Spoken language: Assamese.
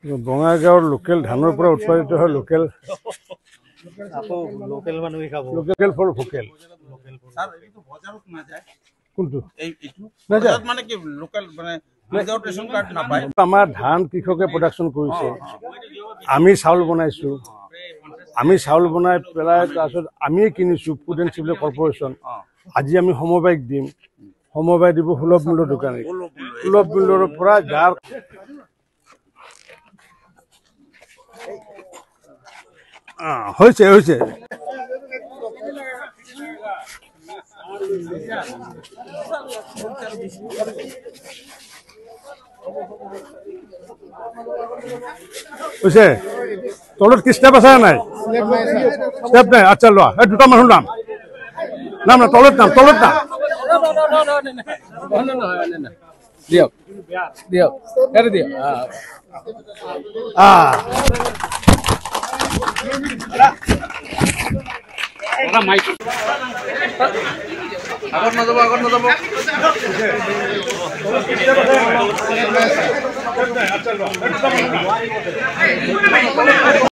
বঙাইগাঁৱৰ লোকেল ধানৰ পৰা উৎপাদিত হয় লোকেল লোকেল ফৰ ভোকেল কোনটো আমাৰ ধান কৃষকে প্ৰডাকশ্যন কৰিছে আমি চাউল বনাইছো আমি চাউল বনাই পেলাই তাৰপিছত আমিয়ে কিনিছো ফুড এণ্ড চিভিল কৰ্পৰেশ্যন আজি আমি সমবায়িক দিম সমবায় দিব সুলভ মূল্যৰ দোকানী সুলভ মূল্যৰ পৰা যাৰ হৈছে হৈছে হৈছে তলত কি ষ্টেপ আছে নাই ষ্টেপ নাই আচ্ছা লোৱা এই দুটা মানুহ নাম নাম না তলত নাম দিয়ক দিয়ক এটা দিয়ক আগত নাযাব